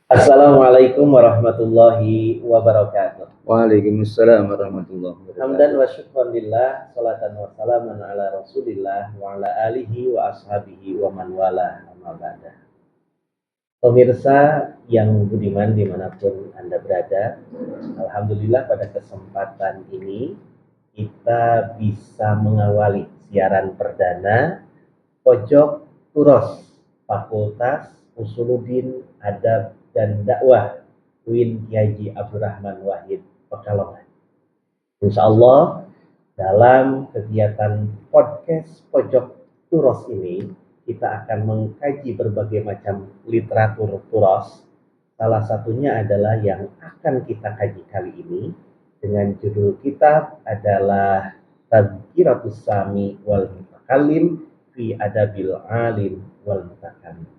Assalamualaikum warahmatullahi wabarakatuh. Waalaikumsalam warahmatullahi Hamdan wabarakatuh. wa syukran lillah, salatan wa salaman ala rasulillah wa ala alihi wa ashabihi wa man wala amma ba'da. Pemirsa yang budiman dimanapun Anda berada, Alhamdulillah pada kesempatan ini kita bisa mengawali siaran perdana Pojok Turos Fakultas Usuluddin Adab dan Dakwah UIN Kiai Haji Abdurrahman Wahid Pekalongan. Insya Allah dalam kegiatan podcast Pojok Turos ini kita akan mengkaji berbagai macam literatur Turos. Salah satunya adalah yang akan kita kaji kali ini dengan judul kitab adalah Tadhkiratus Sami wal Mutakallim fi Adabil Alim wal Mutakallim.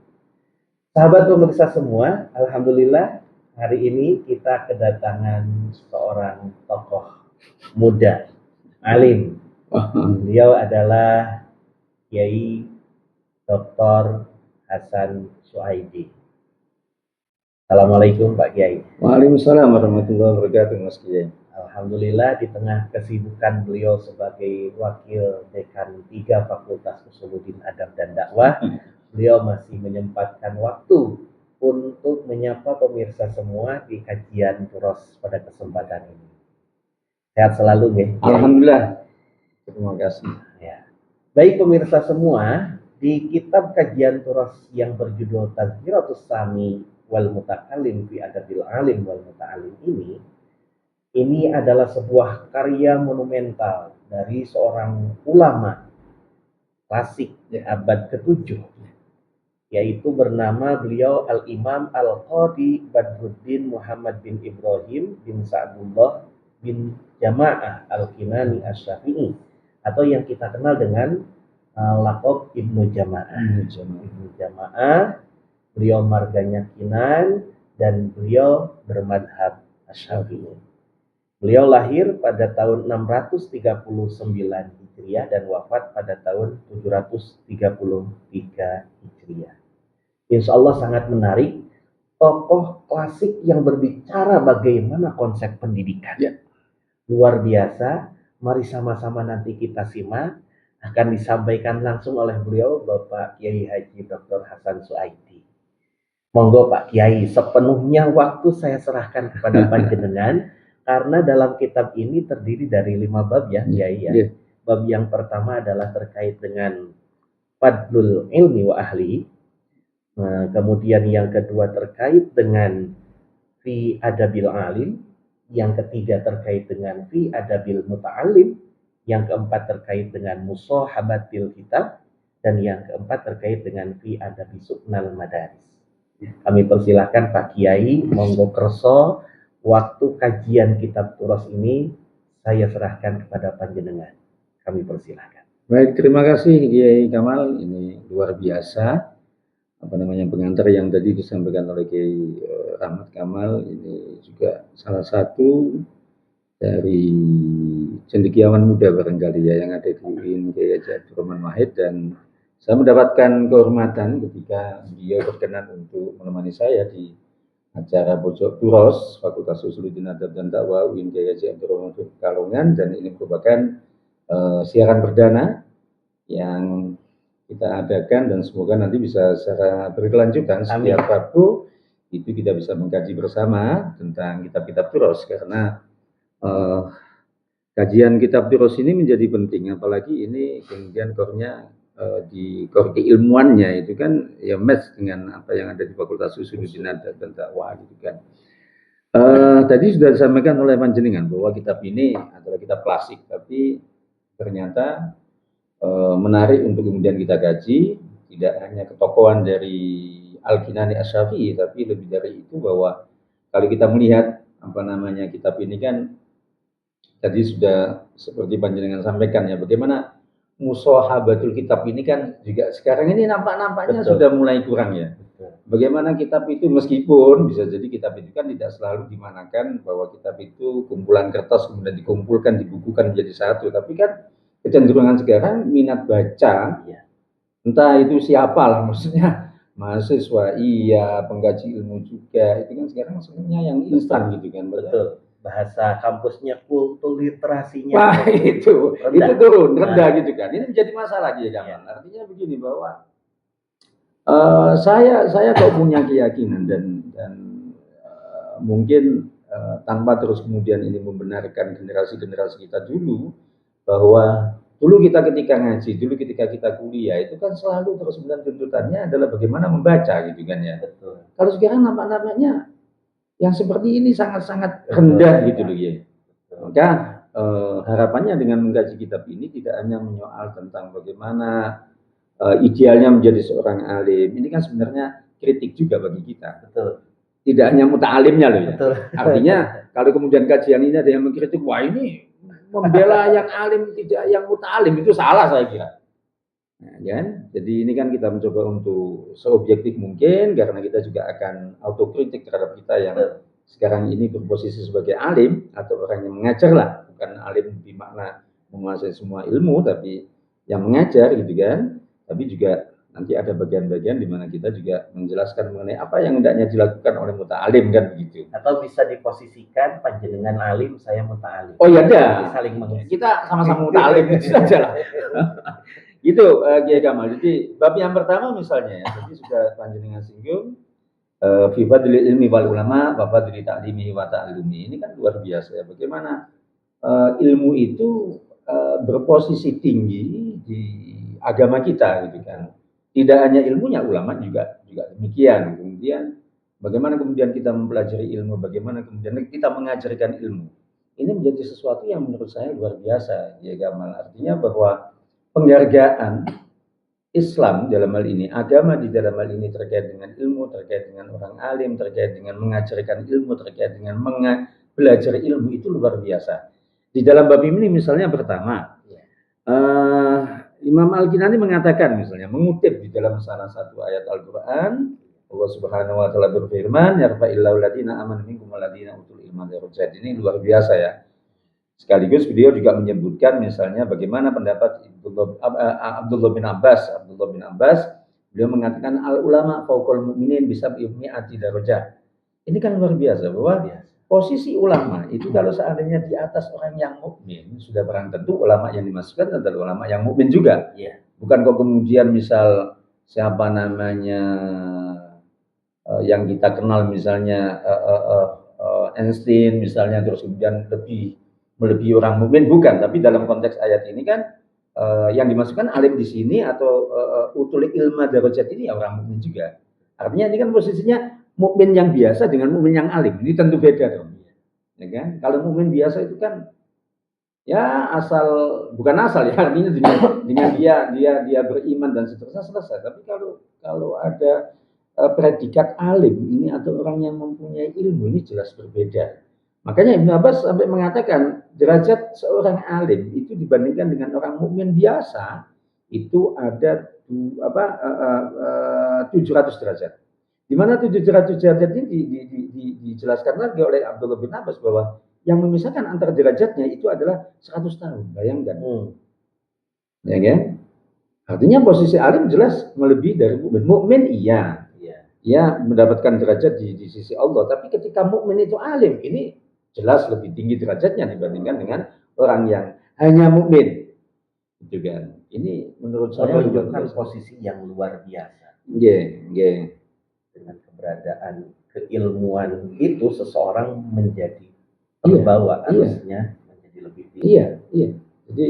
Sahabat pemirsa semua, alhamdulillah hari ini kita kedatangan seorang tokoh muda, alim. Beliau adalah Kiai Dr. Hasan Suhaidi. Assalamualaikum Pak Kiai. Waalaikumsalam warahmatullahi wabarakatuh Mas Kiai. Alhamdulillah di tengah kesibukan beliau sebagai wakil dekan 3 Fakultas Usuluddin Adab dan Dakwah, beliau masih menyempatkan waktu untuk menyapa pemirsa semua di kajian Turos pada kesempatan ini. Sehat selalu ya. Alhamdulillah. Terima kasih. Ya. Baik pemirsa semua, di kitab kajian Turos yang berjudul Tadhkiratus Sami wal Mutakallim fi Adabil Alim wal Muta'allim ini adalah sebuah karya monumental dari seorang ulama klasik abad ke-7, yaitu bernama beliau Al-Imam Al-Qadhi Badruddin Muhammad bin Ibrahim bin Sa'dullah bin Jama'ah Al-Kinani Asy-Syafi'i, atau yang kita kenal dengan laqab Ibnu Jama'ah. Ibnu Jama'ah, beliau marganya Kinan dan beliau bermadhab Asy-Syafi'i. Beliau lahir pada tahun 639 Hijriah dan wafat pada tahun 733 Hijriah. Insya Allah sangat menarik, tokoh klasik yang berbicara bagaimana konsep pendidikan. Ya. Luar biasa, mari sama-sama nanti kita simak, akan disampaikan langsung oleh beliau Bapak Kiai Haji Dr. Hasan Suhaidi. Monggo Pak Kiai, sepenuhnya waktu saya serahkan kepada panjenengan. Karena dalam kitab ini terdiri dari 5 bab ya, Kiai ya. Bab yang pertama adalah terkait dengan Fadlul Ilmi wa Ahli. Kemudian yang kedua terkait dengan Fi Adabil Alim. Yang ketiga terkait dengan Fi Adabil Muta'allim. Yang keempat terkait dengan Musahabatil Kitab. Dan yang keempat terkait dengan Fi Adabi Su'nal Madaris. Kami persilahkan Pak Kiai, monggo kerso. Waktu kajian kitab Turos ini saya serahkan kepada panjenengan. Kami persilahkan. Baik, terima kasih Kiai Kamal. Ini luar biasa pengantar yang tadi disampaikan oleh Kiai Ahmad Kamal. Ini juga salah satu dari cendekiawan muda barangkali ya yang ada di UIN Kiai Haji Abdurrahman Wahid, dan saya mendapatkan kehormatan ketika beliau berkenan untuk menemani saya di acara Pojok Turos Fakultas Usuluddin Adab dan Dakwah UIN Kiai Haji Abdurrahman Wahid Pekalongan, dan ini merupakan siaran perdana yang kita adakan, dan semoga nanti bisa secara berkelanjutan setiap Rabu itu kita bisa mengkaji bersama tentang kitab-kitab Turos, karena kajian kitab Turos ini menjadi penting, apalagi ini kemudian core-nya di core keilmuannya itu kan ya match dengan apa yang ada di Fakultas Usuluddin Adab dan Dakwah gitu kan. Tadi sudah disampaikan oleh panjenengan bahwa kitab ini adalah kitab klasik, tapi ternyata menarik untuk kemudian kita kaji. Tidak hanya ketokohan dari Al-Kinani Asy-Syafi'i, tapi lebih dari itu bahwa kalau kita melihat kitab ini kan tadi sudah seperti panjenengan sampaikan ya, bagaimana musahabatul kitab ini kan juga sekarang ini nampaknya sudah mulai kurang ya. Bagaimana kitab itu, meskipun bisa jadi kitab itu kan tidak selalu dimanakan bahwa kitab itu kumpulan kertas kemudian dikumpulkan, dibukukan menjadi satu, tapi kan kecenderungan sekarang minat baca, entah itu siapa lah, maksudnya mahasiswa iya, pengkaji ilmu juga. Itu kan sekarang sebenarnya yang instan gitu kan. Betul. Bahasa kampusnya kultur literasinya Wah, itu rendah. turun, rendah gitu kan. Ini menjadi masalah dia Jamal. Artinya begini bahwa saya kok punya keyakinan dan mungkin tanpa terus kemudian ini membenarkan generasi-generasi kita dulu bahwa dulu kita ketika ngaji, dulu ketika kita kuliah itu kan selalu terus kemudian tuntutannya adalah bagaimana membaca gitu kan ya. Betul. Kalau sekarang namanya yang seperti ini sangat-sangat rendah gitu loh ya. Maka harapannya dengan mengkaji kitab ini tidak hanya menyoal tentang bagaimana idealnya menjadi seorang alim. Ini kan sebenarnya kritik juga bagi kita. Betul. Tidak hanya muta'alimnya loh ya. Betul. Artinya kalau kemudian kajian ini ada yang mengkritik, wah ini membela yang alim tidak yang muta'alim, itu salah saya kira. Nah, kan? Jadi ini kan kita mencoba untuk seobjektif mungkin karena kita juga akan autokritik terhadap kita yang sekarang ini berposisi sebagai alim atau orang yang mengajar lah, bukan alim di makna menguasai semua ilmu tapi yang mengajar gitu kan. Tapi juga nanti ada bagian-bagian di mana kita juga menjelaskan mengenai apa yang hendaknya dilakukan oleh muta'alim kan begitu. Atau bisa diposisikan panjenengan alim, saya muta'alim. Oh iya dah. Saling mengisi. Kita sama-sama muta'alim itu saja lah. Gitu Kiai Kamal. Jadi bab yang pertama misalnya ya, tadi sudah panjenengan singgung fi fadlil ilmi wal ulama wa fadli ta'limihi wa ta'allumi. Ini kan luar biasa ya bagaimana ilmu itu berposisi tinggi di agama kita gitu kan. Tidak hanya ilmunya, ulama juga demikian. Kemudian bagaimana kemudian kita mempelajari ilmu, bagaimana kemudian kita mengajarkan ilmu. Ini menjadi sesuatu yang menurut saya luar biasa ya Kamal. Artinya bahwa penghargaan Islam dalam hal ini, agama di dalam hal ini terkait dengan ilmu, terkait dengan orang alim, terkait dengan mengajarkan ilmu, terkait dengan belajar ilmu itu luar biasa. Di dalam bab ini misalnya pertama, Imam Al-Kinani mengatakan misalnya, mengutip di dalam salah satu ayat Al-Quran, Allah Subhanahu wa Ta'ala berfirman, yarfa'illahu ladina amanu minkum waladina utul ilma darajat. Ini luar biasa ya. Sekaligus beliau juga menyebutkan misalnya bagaimana pendapat Abdullah bin Abbas. Beliau mengatakan al ulama fauqal mu'minin bisa bi'ati darajah. Ini kan luar biasa bahwa posisi ulama itu kalau seandainya di atas orang yang mukmin sudah barang tentu ulama yang dimasukkan adalah ulama yang mukmin juga. Bukan kok kemudian misal siapa namanya yang kita kenal misalnya Einstein misalnya terus kemudian melebihi orang mukmin, bukan, tapi dalam konteks ayat ini kan yang dimasukkan alim di sini atau utul ilma darajat ini ya orang mukmin juga. Artinya ini kan posisinya mukmin yang biasa dengan mukmin yang alim. Ini tentu beda dong. Ya kan? Kalau mukmin biasa itu kan ya bukan asal ya, artinya dengan dia beriman dan seterusnya selesai. Tapi kalau ada predikat alim ini atau orang yang mempunyai ilmu ini jelas berbeda. Makanya Ibnu Abbas sampai mengatakan derajat seorang alim itu dibandingkan dengan orang mukmin biasa itu ada 700 derajat. Di mana 700 derajat ini dijelaskan lagi oleh Abdullah bin Abbas bahwa yang memisahkan antara derajatnya itu adalah 100 tahun. Bayangkan. Ya kan? Artinya posisi alim jelas melebihi dari mukmin. Mukmin iya. Ia mendapatkan derajat di sisi Allah, tapi ketika mukmin itu alim, ini jelas lebih tinggi derajatnya dibandingkan dengan orang yang hanya mukmin. Itu kan. Ini menurut saya menunjukkan posisi yang luar biasa. Dengan keberadaan keilmuan itu seseorang menjadi pembawa harusnya menjadi lebih tinggi. Iya. Jadi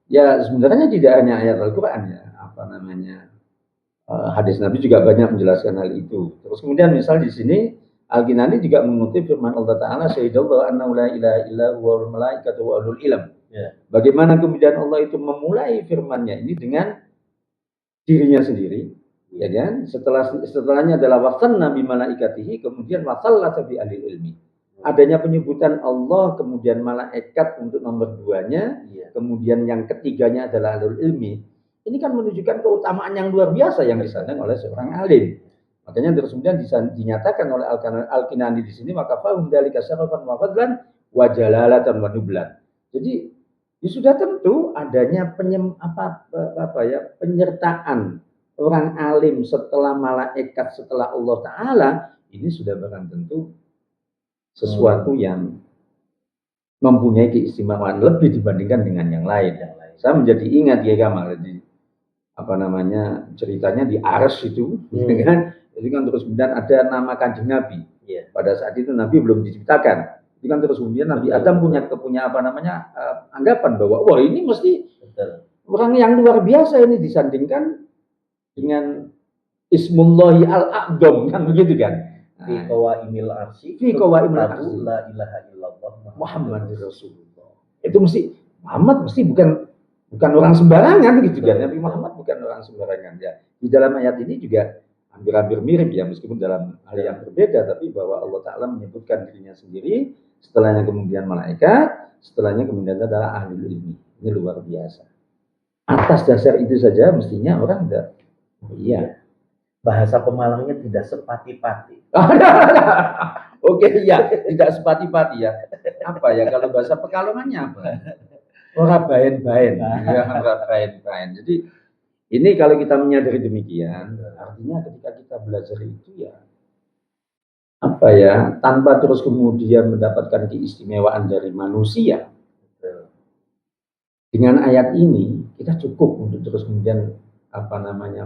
ya sebenarnya tidak hanya ayat Al-Qur'an ya, hadis Nabi juga banyak menjelaskan hal itu. Terus kemudian misal di sini Al-Kinani juga mengutip firman Allah Ta'ala, Sayyidullah anna la ilaha illa huwal malaikatu wa ulul ilm. Bagaimana kemudian Allah itu memulai firman-Nya ini dengan dirinya sendiri, ya kan? Setelahnya adalah wasanna bi malaikatihi, kemudian wasallata bi ahli ilmi. Adanya penyebutan Allah, kemudian malaikat untuk nomor 2-nya, kemudian yang ketiganya adalah ahlul ilmi. Ini kan menunjukkan keutamaan yang luar biasa yang disandang oleh seorang alim. Makanya terus kemudian dinyatakan oleh Al-Kinani di sini, maka fahum dzalika syarafan wa fadlan wa jalalatan wa nublan. Jadi sudah tentu adanya penyertaan orang alim setelah malaikat, setelah Allah Ta'ala, ini sudah barang tentu sesuatu yang mempunyai keistimewaan lebih dibandingkan dengan yang lain. Saya menjadi ingat ya Kamal, di apa namanya ceritanya di Arsy itu, kan? Itu kan terus kemudian ada nama Kanjeng Nabi. Pada saat itu Nabi belum diciptakan. Itu kan terus kemudian Nabi Adam punya apa namanya anggapan bahwa wah ini mesti orang yang luar biasa ini disandingkan dengan Ismullahi al-A'dham kan begitu kan. Fi qawaimil arsy la ilaha illallah Muhammadur Rasulullah. Itu mesti Muhammad mesti bukan orang sembarangan gitu kan. Nabi Muhammad bukan orang sembarangan ya. Di dalam ayat ini juga hampir-hampir mirip ya, meskipun dalam hal yang berbeda, tapi bahwa Allah Ta'ala menyebutkan dirinya sendiri, setelahnya kemudian malaikat, setelahnya kemudian adalah ahli ilmi. Ini luar biasa. Atas dasar itu saja mestinya orang tidak, oh iya. Bahasa Pemalangnya tidak sepati-pati. Oke, iya, tidak sepati-pati ya. Apa ya, kalau bahasa Pekalongannya apa? Ora baen-baen. Ya, ora baen-baen. Jadi ini kalau kita menyadari demikian, artinya ketika kita belajar itu ya apa ya, tanpa terus kemudian mendapatkan keistimewaan dari manusia. Dengan ayat ini kita cukup untuk terus kemudian apa namanya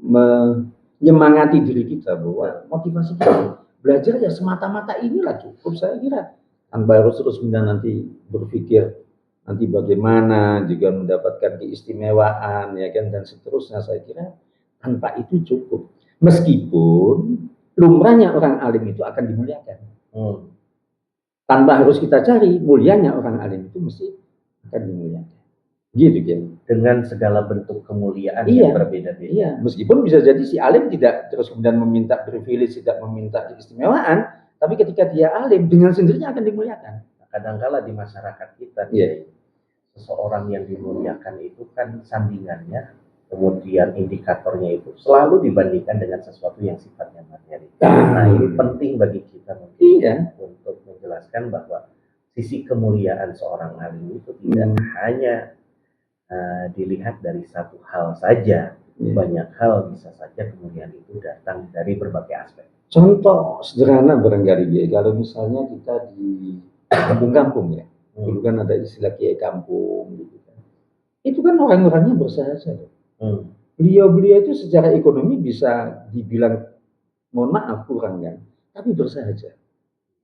menyemangati diri kita bahwa motivasi kita belajar ya semata-mata inilah cukup, saya kira. Tanpa harus terus kemudian nanti berpikir nanti bagaimana juga mendapatkan keistimewaan ya kan dan seterusnya, saya kira tanpa itu cukup. Meskipun lumrahnya orang alim itu akan dimuliakan. Tanpa harus kita cari, mulianya orang alim itu mesti akan dimuliakan. Gitu kan. Dengan segala bentuk kemuliaan yang berbeda-beda. Iya, meskipun bisa jadi si alim tidak terus kemudian meminta privilege, tidak meminta keistimewaan, tapi ketika dia alim dengan sendirinya akan dimuliakan. Kadangkala di masyarakat kita, seseorang yang dimuliakan itu kan sandingannya, kemudian indikatornya itu selalu dibandingkan dengan sesuatu yang sifatnya materi. Nah ini penting bagi kita untuk menjelaskan bahwa sisi kemuliaan seorang alim itu tidak hanya dilihat dari satu hal saja, banyak hal bisa saja kemuliaan itu datang dari berbagai aspek. Contoh sederhana barangkali ya, kalau misalnya kita di kampung-kampung ya, dulu kan ada istilah kiai kampung gitu kan. Itu kan orang-orangnya bersahaja. Beliau-beliau itu secara ekonomi bisa dibilang mohon maaf kurang kan, tapi bersahaja.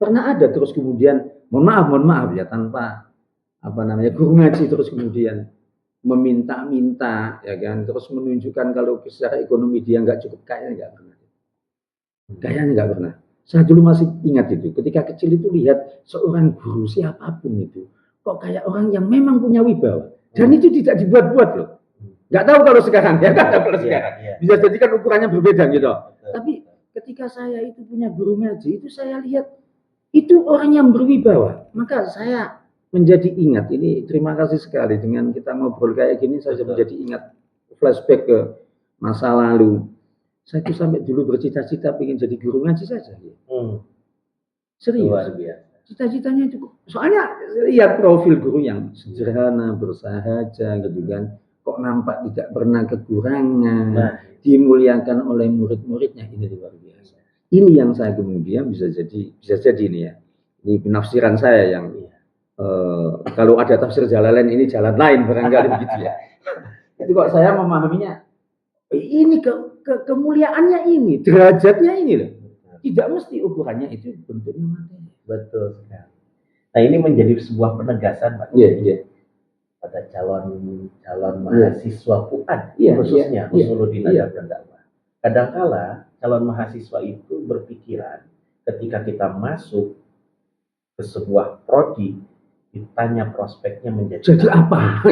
Pernah ada terus kemudian mohon maaf ya tanpa apa namanya guru ngaji terus kemudian meminta-minta ya kan, terus menunjukkan kalau secara ekonomi dia nggak cukup kaya, nggak pernah. Kayaknya nggak pernah. Saya dulu masih ingat itu, ketika kecil itu lihat seorang guru siapapun itu, kok kayak orang yang memang punya wibawa. Dan itu tidak dibuat-buat loh. Nggak tahu kalau sekarang, ya nggak tahu kalau sekarang. Bisa jadi kan ukurannya berbeda gitu. Tapi ketika saya itu punya guru ngaji, itu saya lihat itu orang yang berwibawa. Maka saya menjadi ingat, ini terima kasih sekali dengan kita ngobrol kayak gini, saya menjadi ingat flashback ke masa lalu. Saya itu sampai dulu bercita-cita ingin jadi guru ngaji saja. Serius. Cita-citanya itu. Soalnya lihat profil guru yang sederhana, bersahaja gitu kan. Kok nampak tidak pernah kekurangan. Dimuliakan oleh murid-muridnya, ini luar biasa. Ini yang saya kemudian bisa jadi ini ya. Ini penafsiran saya yang kalau ada tafsir Jalalain ini jalan lain barangkali begitu ya. Itu kok saya memahaminya ini kemuliaannya ini, derajatnya ini loh. Tidak mesti ukurannya itu bentuknya materi. Betul sekali. Nah ini menjadi sebuah penegasan Pak. Pada calon mahasiswa UAD khususnya Usuluddin Adab dan Dakwah. Kadangkala calon mahasiswa itu berpikiran ketika kita masuk ke sebuah prodi, ditanya prospeknya menjadi apa?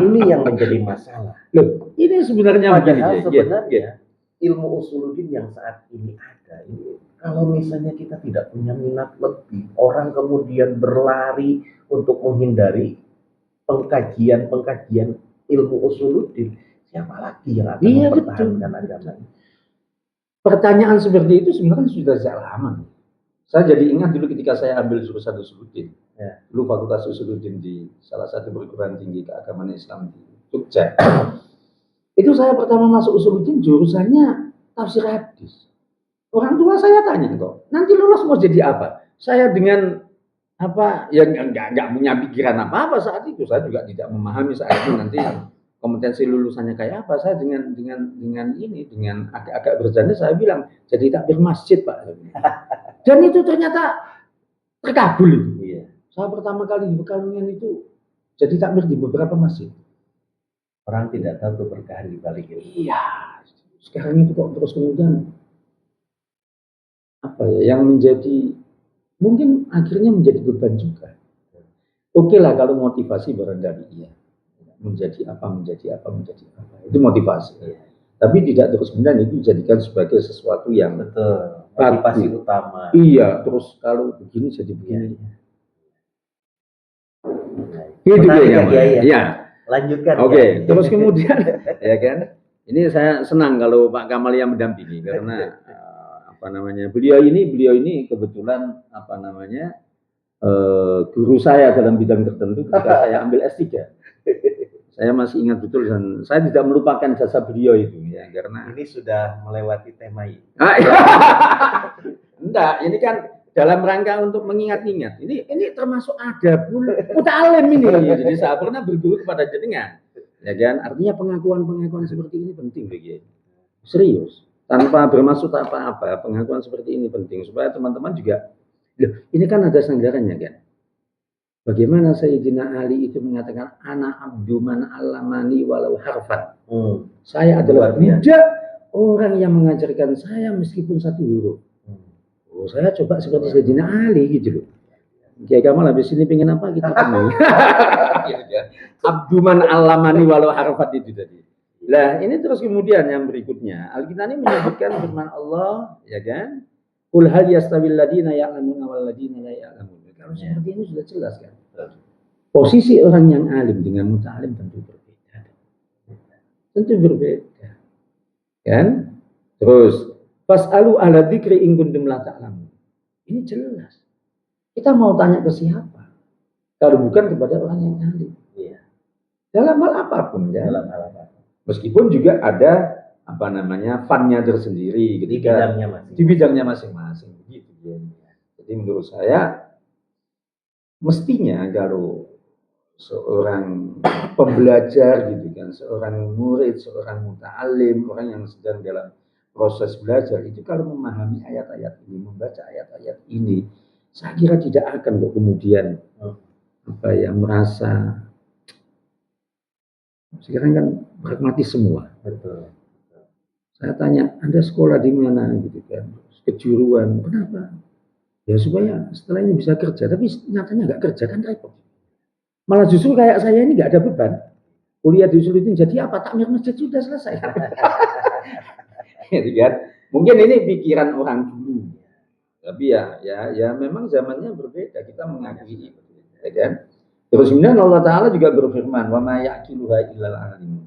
Ini yang menjadi masalah. Loh, ini sebenarnya sebenarnya ilmu usuluddin yang saat ini ada ini, kalau misalnya kita tidak punya minat lebih, orang kemudian berlari untuk menghindari pengkajian ilmu usuluddin, siapa lagi yang akan mempertahankan agama ini? Pertanyaan seperti itu sebenarnya sudah sejak lama. Saya jadi ingat dulu ketika saya ambil jurusan usuluddin, dulu fakultas usuluddin di salah satu perguruan tinggi keagamaan Islam di Jogja. Itu saya pertama masuk Usuluddin jurusannya tafsir hadis. Orang tua saya tanya kok, nanti lulus mau jadi apa? Saya dengan apa ya nggak punya pikiran apa-apa saat itu. Saya juga tidak memahami saat itu nanti kompetensi lulusannya kayak apa. Saya dengan agak-agak bercanda saya bilang jadi takbir masjid Pak. Dan itu ternyata terkabul itu. Iya. Saya pertama kali di Pekalongan itu jadi takbir di beberapa masjid. Orang tidak tahu keberkahan di balik itu. Iya. Sekarang itu kok terus kemudian apa ya yang menjadi mungkin akhirnya menjadi beban juga. Oke lah kalau motivasi barangkali iya. Menjadi apa itu motivasi. Iya. Tapi tidak terus kemudian itu dijadikan sebagai sesuatu yang betul motivasi utama. Iya, terus kalau begini jadi begini. Itu ya. Lanjutkan. Oke, terus kemudian ya kan. Ini saya senang kalau Pak Kamal yang mendampingi karena beliau ini kebetulan guru saya dalam bidang tertentu ketika saya ambil S3. Saya masih ingat betul dan saya tidak melupakan jasa beliau itu ya karena ini sudah melewati tema ini. Enggak, ini kan dalam rangka untuk mengingat-ingat. Ini termasuk adabul muta'alim ini. Jadi saya pernah berguru kepada jenengan. Ya kan? Artinya pengakuan-pengakuan seperti ini penting bagi serius. Tanpa bermaksud apa-apa, pengakuan seperti ini penting supaya teman-teman juga loh, ini kan ada sanggarannya kan. Bagaimana Sayyidina Ali itu mengatakan ana abdu man allamani walau harfan. Saya adalah budak orang yang mengajarkan saya meskipun satu huruf. Oh, saya coba seperti Sayyidina Ali gitu loh. Kiai Kamal habis ini pengen apa kita temui. Abdu man allamani walau harfan itu tadi. Lah ini terus kemudian yang berikutnya Alkitab ini menyebutkan firman Allah ya kan Qul hal yastawil ladina ya'lamuna wal ladina la ya'lamun. Kalau seperti ini sudah jelas kan. Posisi orang yang alim dengan muta'alim tentu berbeda. Tentu berbeda. Kan? Terus fas'alu ahla dzikri in kuntum la ta'lamun. Ini jelas. Kita mau tanya ke siapa? Kalau bukan kepada orang yang alim. Iya. Dalam hal apapun kan? Dalam hal apapun. Meskipun juga ada funnya tersendiri ketika di bidangnya masing-masing begitu ya. Jadi menurut saya mestinya kalau seorang pembelajar gitu kan, seorang murid, seorang muta'alim, orang yang sedang dalam proses belajar itu kalau memahami ayat-ayat ini, membaca ayat-ayat ini, saya kira tidak akan kok kemudian merasa sekarang kan pragmatis semua. Betul. Saya tanya, Anda sekolah di mana gitu kan? Kejuruan, kenapa? Ya supaya setelah ini bisa kerja, tapi nyatanya nggak kerja kan repot. Malah justru kayak saya ini nggak ada beban. Kuliah di Usuluddin jadi apa? Takmir masjid sudah selesai. Gitu kan? Mungkin ini pikiran orang dulu. Tapi ya memang zamannya berbeda. Kita mengakui itu, ya kan? Terus kemudian Allah Ta'ala juga berfirman, wa ma ya'qiluha illal alim.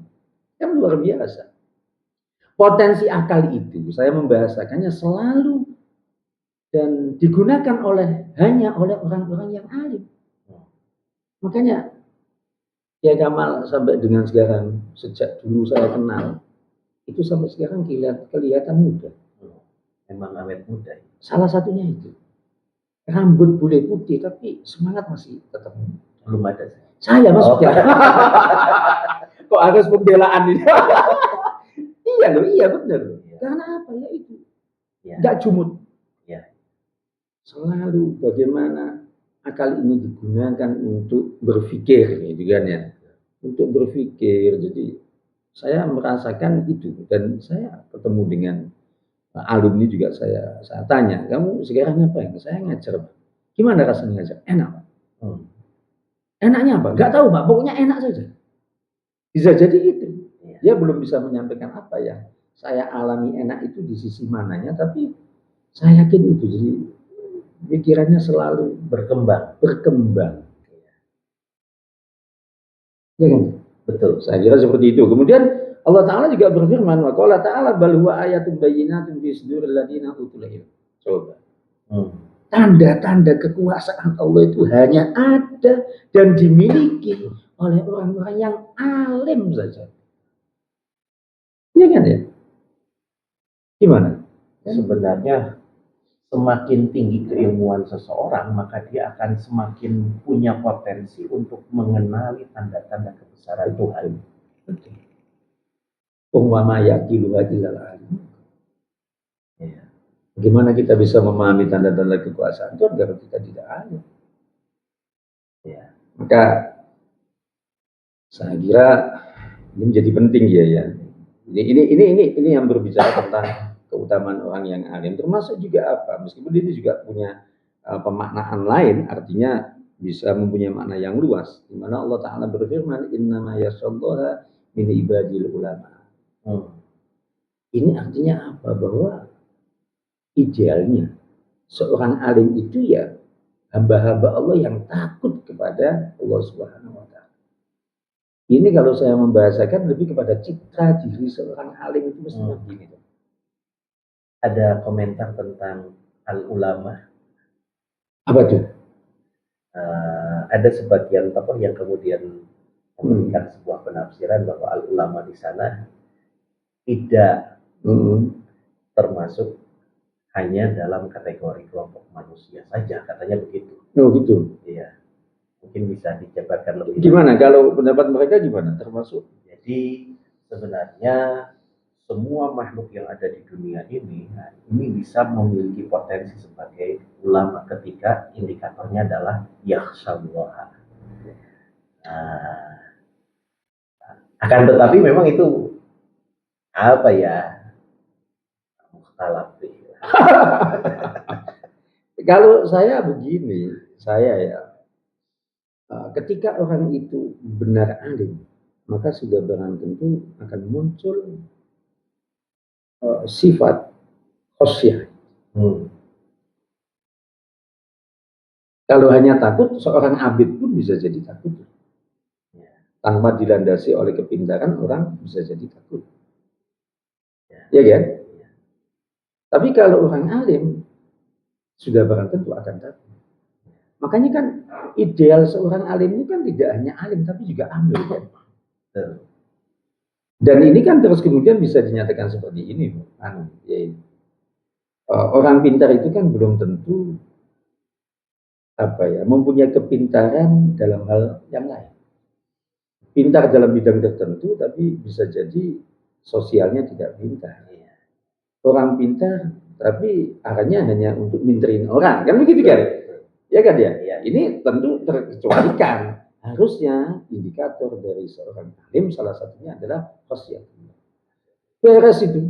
Yang luar biasa. Potensi akal itu, saya membahasakannya selalu dan digunakan hanya oleh orang-orang yang alim. Makanya Kiai Kamal sampai dengan sekarang, sejak dulu saya kenal, itu sampai sekarang kelihatan muda. Memang awet muda. Salah satunya itu. Rambut bule putih, tapi semangat masih tetap muda. Belum ada. Saya maksudnya. Kok harus pembelaan ini? Iya benar. Ya. Karena apa ya itu? Enggak jumut. Ya. Selalu bagaimana akal ini digunakan untuk berpikir gitu kan ya. Untuk berpikir. Jadi saya merasakan itu dan saya ketemu dengan alumni juga saya tanya, kamu sekarang ngapain? Saya ngajar. Gimana rasanya ngajar? Enak, Pak. Enaknya apa? Enggak tahu, Pak. Pokoknya enak saja. Bisa jadi itu. Dia belum bisa menyampaikan apa yang saya alami enak itu di sisi mananya, tapi saya yakin itu. Jadi pikirannya selalu berkembang. Ya kan? Betul. Saya kira seperti itu. Kemudian Allah Ta'ala juga berfirman, wa qala ta'ala bal huwa ayatun bayyinatun fi suduril ladina utul ilm. Coba. Tanda-tanda kekuasaan Allah itu hanya ada dan dimiliki oleh orang-orang yang alim saja. Iya kan ya? Gimana? Sebenarnya semakin tinggi keilmuan seseorang, maka dia akan semakin punya potensi untuk mengenali tanda-tanda kebesaran Tuhan. Umpama yaqilu ilal alim. Bagaimana kita bisa memahami tanda-tanda kekuasaan Tuhan kalau kita tidak alim? Ya. Maka saya kira ini menjadi penting ya. Ini yang berbicara tentang keutamaan orang yang alim, termasuk juga apa? Meskipun ini juga punya pemaknaan lain, artinya bisa mempunyai makna yang luas. Di mana Allah Taala berfirman, "Innama yakhshallaha min ibadil ulama." Ini artinya apa? Bahwa idealnya seorang alim itu ya hamba-hamba Allah yang takut kepada Allah Subhanahu wa Ta'ala. Ini kalau saya membahasakan lebih kepada citra diri seorang alim itu mestinya begini. Ada komentar tentang al-ulama. Apa tuh? Ada sebagian tokoh yang kemudian memberikan sebuah penafsiran bahwa al-ulama di sana tidak termasuk hanya dalam kategori kelompok manusia saja, katanya begitu. Oh gitu. Iya. Mungkin bisa dijabarkan lebih. Gimana kalau pendapat mereka gimana? Termasuk? Jadi sebenarnya semua makhluk yang ada di dunia ini bisa memiliki potensi sebagai ulama ketika indikatornya adalah yakhshallah. Akan tetapi memang itu apa ya? Mukhtalaf. Kalau saya begini, saya ya, ketika orang itu benar alim, maka sudah barang tentu akan muncul sifat khosyah. Kalau hanya takut, seorang abid pun bisa jadi takut. Tanpa dilandasi oleh kepintaran, orang bisa jadi takut. Ya kan? Tapi kalau orang alim, sudah barang tentu akan takut. Makanya kan ideal seorang alim ini kan tidak hanya alim, tapi juga amil kan? Dan ini kan terus kemudian bisa dinyatakan seperti ini. Orang pintar itu kan belum tentu mempunyai kepintaran dalam hal yang lain. Pintar dalam bidang tertentu, tapi bisa jadi sosialnya tidak pintar. Orang pintar, tapi arahnya hanya untuk minterin orang, kan begitu kan? Ya kan ya? Ini tentu terkecualikan. Harusnya indikator dari seorang alim salah satunya adalah khosyah. Beres itu.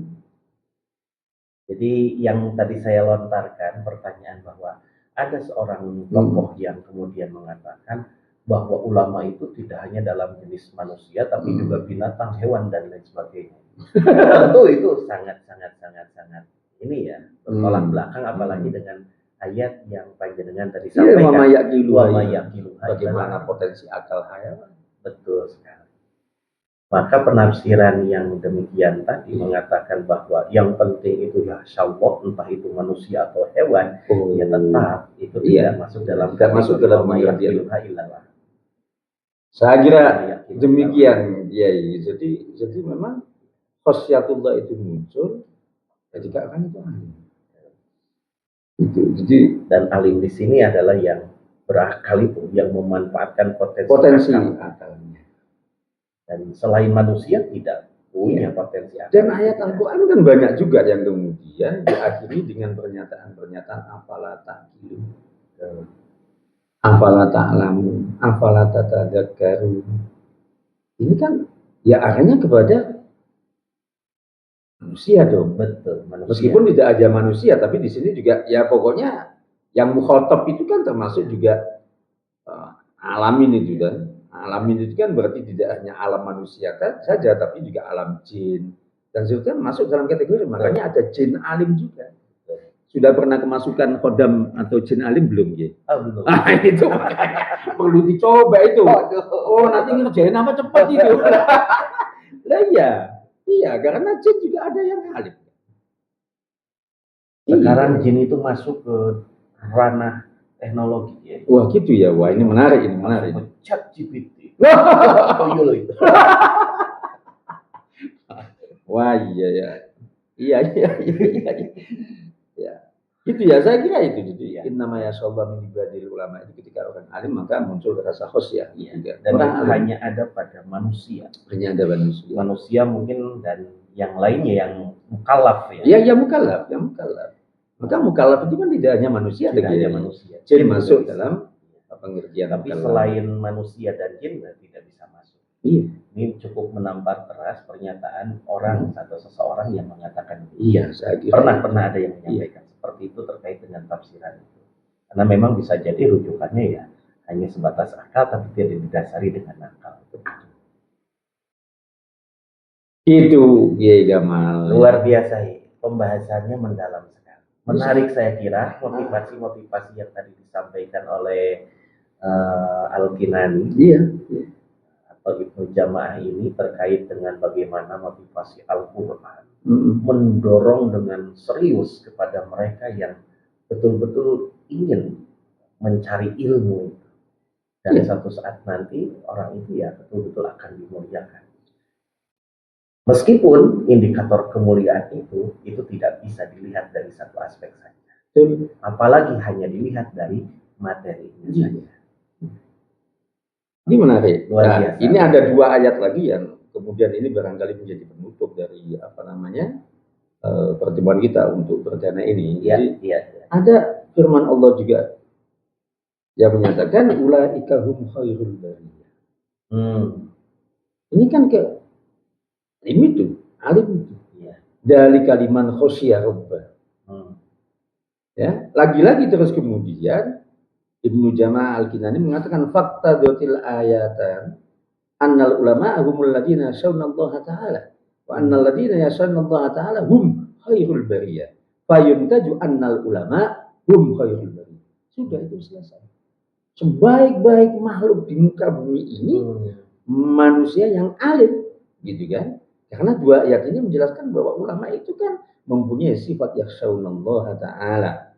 Jadi yang tadi saya lontarkan pertanyaan bahwa ada seorang tokoh yang kemudian mengatakan bahwa ulama itu tidak hanya dalam jenis manusia tapi juga binatang, hewan dan lain sebagainya. Tentu itu sangat ini ya bertolak belakang apalagi dengan ayat yang panjenengan tadi sampaikan. Bagaimana potensi akal hayawan. Betul sekali. Maka penafsiran yang demikian tadi mengatakan bahwa yang penting itu ya syallah, entah itu manusia atau hewan, ya tetap itu tidak masuk dalam illallah. Saya kira demikian, ya. Jadi memang khosyatullah itu muncul ketika orang itu alim. Jadi dan alim di sini adalah yang berakal itu, yang memanfaatkan potensi akalnya. Dan selain manusia tidak punya potensi akal. Dan ayat Al-Quran kan banyak juga yang kemudian diakhiri dengan pernyataan afala ta'qilu. Afala ta'lamu, afala tatadzakkaru. Ini kan ya arahnya kepada manusia dong. Betul, manusia. Meskipun tidak aja manusia, tapi di sini juga ya pokoknya yang mukhatab itu kan termasuk juga alamin itu kan. Alamin itu kan berarti tidak hanya alam manusia kan saja, tapi juga alam jin. Dan sebetulnya masuk dalam kategori, makanya ada jin alim juga. Sudah pernah kemasukan khodam atau jin alim belum ya? Belum. Itu perlu dicoba itu. Oh nanti ngerjain apa cepat itu. Lah iya karena jin juga ada yang alim. Sekarang jin itu masuk ke ranah teknologi ya. Wah gitu ya, wah ini menarik. Chat GPT. Wah iya ya. Iya iya iya iya. Ya. Itu ya saya kira itu jadi innama yasallahu min ibadil ulama itu ketika orang alim maka muncul rasa khosyah Iya. gitu. Dan Orang itu alim hanya ada pada manusia. hanya ada manusia. Manusia mungkin dan yang lainnya yang mukallaf ya. Iya ya mukallaf, ya mukallaf. Maka mukallaf itu kan tidak hanya manusia, Tidak hanya manusia. jin masuk dalam pengertian Tapi mukallaf. selain manusia dan jin tidak bisa masuk. Iya. Ini cukup menampar keras pernyataan orang atau seseorang yang mengatakan iya, saya kira pernah ada yang menyampaikan seperti itu terkait dengan tafsiran itu. Karena memang bisa jadi rujukannya ya hanya sebatas akal tapi tidak didasari dengan akal. Itu Kiai Gamal. Luar biasa ya. Pembahasannya mendalam sekali. Menarik saya kira motivasi-motivasi yang tadi disampaikan oleh Al-Kinani. Iya. Atau Ibnu Jamaah ini terkait dengan bagaimana motivasi Al-Quran mendorong dengan serius kepada mereka yang betul-betul ingin mencari ilmu itu. Dan satu saat nanti orang itu ya betul-betul akan dimuliakan. Meskipun indikator kemuliaan itu tidak bisa dilihat dari satu aspek saja. Apalagi hanya dilihat dari materinya saja. Ini menarik. Nah, ini ada 2 ayat lagi yang kemudian ini barangkali menjadi penutup dari pertemuan kita untuk perdana ini. Ya, jadi ada firman Allah juga yang menyatakan ulaika hum khairul bariyah. Ini kan alim itu. Dari kaliman khosyah rabbah. Ya, lagi-lagi terus kemudian Ibnu Jamaah Al-Kinani mengatakan fakta dotil ayatan annal ulama humul ladina yasawnallaha ta'ala wa annal ladina yasawnallaha ta'ala hum khairul bariyah fayuntaju annal ulama hum khairul bariyah. Sudah itu selesai. Sebaik-baik makhluk di muka bumi ini manusia yang alim, gitu kan? Karena 2 ayat ini menjelaskan bahwa ulama itu kan mempunyai sifat yasawnallaha ta'ala,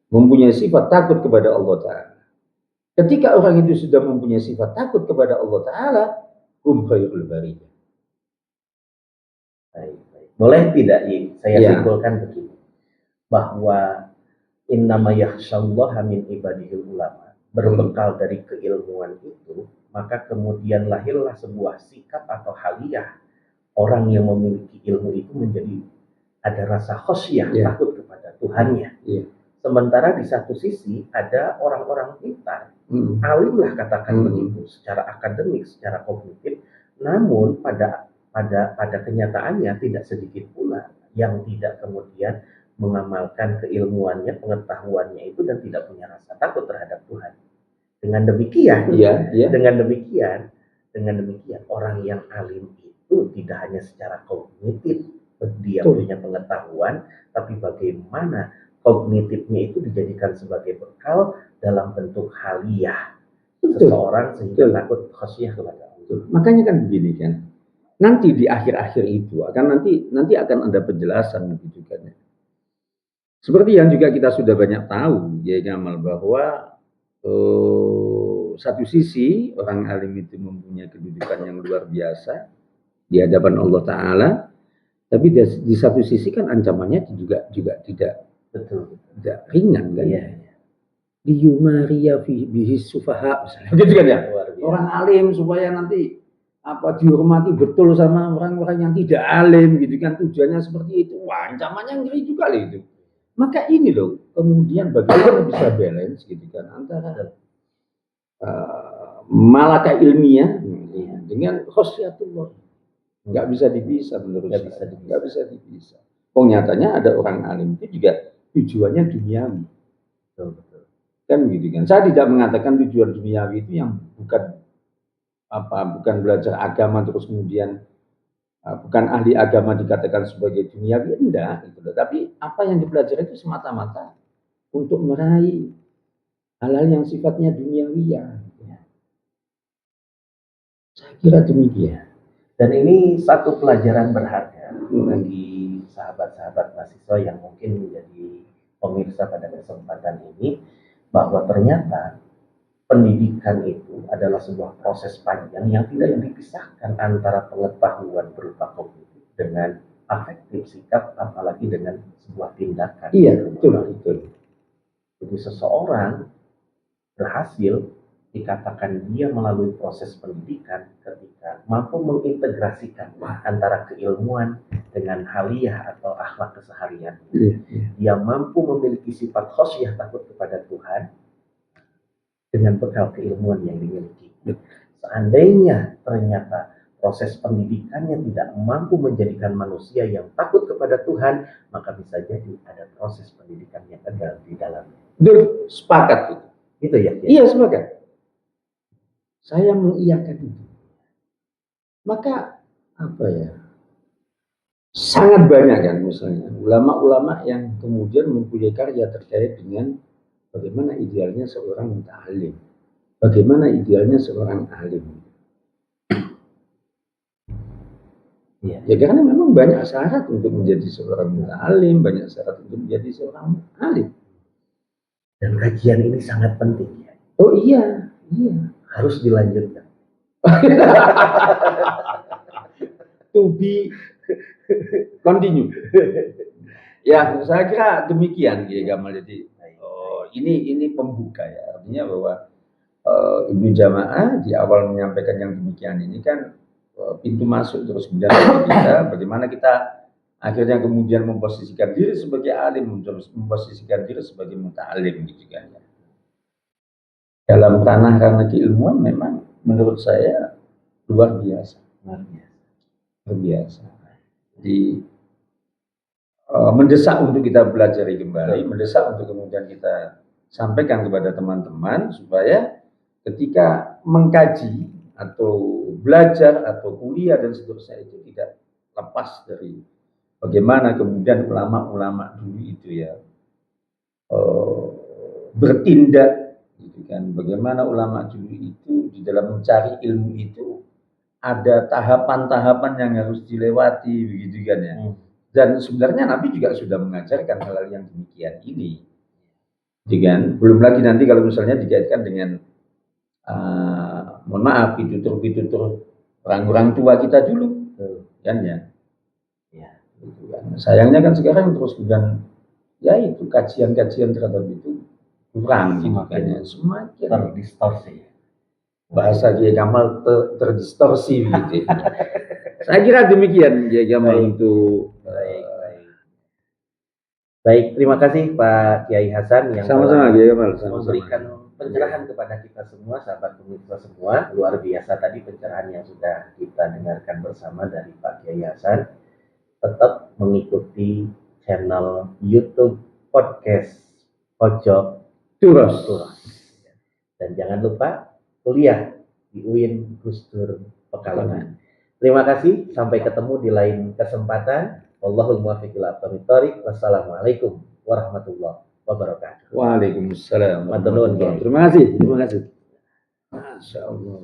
mempunyai sifat takut kepada Allah Ta'ala. Ketika orang itu sudah mempunyai sifat takut kepada Allah Ta'ala, hum khairul bariyah. Boleh tidak saya simpulkan begini, bahwa innama yakhsyallaha min ibadihil ulama, berbekal dari keilmuan itu, maka kemudian lahirlah sebuah sikap atau haliyah orang yang memiliki ilmu itu menjadi ada rasa khosyah, takut kepada Tuhannya. Sementara di satu sisi ada orang-orang pintar, alim lah katakan begitu, secara akademik, secara kognitif, namun pada kenyataannya tidak sedikit pula yang tidak kemudian mengamalkan keilmuannya, pengetahuannya itu dan tidak punya rasa takut terhadap Tuhan. Dengan demikian orang yang alim itu tidak hanya secara kognitif dia punya pengetahuan, tapi bagaimana kognitifnya itu dijadikan sebagai bekal dalam bentuk haliyah seseorang sehingga takut khasyah kepada Allah. Makanya kan begini kan, nanti di akhir-akhir itu akan nanti akan ada penjelasan begitu kan. Seperti yang juga kita sudah banyak tahu ya Gamal, bahwa satu sisi orang alim itu mempunyai kedudukan yang luar biasa di hadapan Allah Ta'ala, tapi di satu sisi kan ancamannya juga tidak ringan kan ya. Diyumaria bihi sufaha misalnya gitu kan ya. Orang alim supaya nanti dihormati betul sama orang-orang yang tidak alim gitu kan, tujuannya seperti itu. Wah, ancamannya ngeri juga loh itu. Maka ini loh kemudian bagaimana bisa balance gitu kan antara malaka ilmiah dengan khosyatullah. Nggak bisa dipisah menurut saya. Nggak bisa dipisah. Nyatanya ada orang alim itu juga tujuannya duniawi. Betul. Kan gitu kan. Saya tidak mengatakan tujuan duniawi itu yang bukan belajar agama terus kemudian bukan ahli agama dikatakan sebagai duniawi, enggak gitu. Tapi apa yang dipelajari itu semata-mata untuk meraih hal-hal yang sifatnya duniawi ya. Saya kira demikian. Dan ini satu pelajaran berharga bagi sahabat-sahabat mahasiswa yang mungkin menjadi pemirsa pada kesempatan ini, bahwa ternyata pendidikan itu adalah sebuah proses panjang yang tidak dipisahkan antara pengetahuan berupa kognitif dengan afektif sikap, apalagi dengan sebuah tindakan. Iya, betul. Jadi seseorang berhasil dikatakan dia melalui proses pendidikan ketika mampu mengintegrasikan antara keilmuan dengan haliyah atau akhlak keseharian. Dia mampu memiliki sifat khosyah, takut kepada Tuhan dengan bekal keilmuan yang dimiliki. Seandainya ternyata proses pendidikannya tidak mampu menjadikan manusia yang takut kepada Tuhan, maka bisa jadi ada proses pendidikan yang gagal di dalamnya. Sepakat itu. Gitu ya? Iya, sepakat. Saya mengiyakan itu. Maka sangat banyak kan misalnya ulama-ulama yang kemudian mempunyai karya terkait dengan bagaimana idealnya seorang muta'alim, bagaimana idealnya seorang alim. Ya karena memang banyak syarat untuk menjadi seorang muta'alim, banyak syarat untuk menjadi seorang alim. Dan kajian ini sangat penting ya. Oh iya. Harus dilanjutkan. To be continue. Ya, saya kira demikian ya Gamal. Jadi ini pembuka ya. Artinya bahwa Ibnu Jamaah di awal menyampaikan yang demikian ini kan pintu masuk terus kemudian kita bagaimana kita akhirnya kemudian memposisikan diri sebagai alim, memposisikan diri sebagai muta'alim gitu kan. Dalam ranah keilmuan memang menurut saya luar biasa. Jadi mendesak untuk kita belajar kembali, mendesak untuk kemudian kita sampaikan kepada teman-teman supaya ketika mengkaji atau belajar atau kuliah dan seterusnya itu tidak lepas dari bagaimana kemudian ulama-ulama dulu itu ya bertindak gitu kan. Bagaimana ulama dulu itu di dalam mencari ilmu itu ada tahapan-tahapan yang harus dilewati begitu kan ya. Dan sebenarnya Nabi juga sudah mengajarkan hal-hal yang demikian ini. Kan? Belum lagi nanti kalau misalnya dikaitkan dengan mohon maaf pitutur-pitutur orang-orang tua kita dulu kan ya. Gitu kan. Sayangnya kan sekarang terus kemudian ya itu kajian-kajian terhadap itu kurang gitu kan ya. Semakin terdistorsi. Bahasa Kiai Kamal terdistorsi begitu. Saya kira demikian Kiai Kamal untuk Baik, terima kasih Pak Kiai Hasan yang sama-sama Kiai Kamal memberikan pencerahan kepada kita semua, sahabat pemirsa semua. Luar biasa tadi pencerahan yang sudah kita dengarkan bersama dari Pak Kiai Hasan. Tetap mengikuti channel YouTube podcast Pojok Turos. Dan jangan lupa kuliah di UIN Gus Dur Pekalongan. Terima kasih, sampai ketemu di lain kesempatan. Wallahul muwaffiq ila aqwamit thoriq. Wassalamualaikum warahmatullahi wabarakatuh. Waalaikumsalam. Terima kasih. Masya Allah.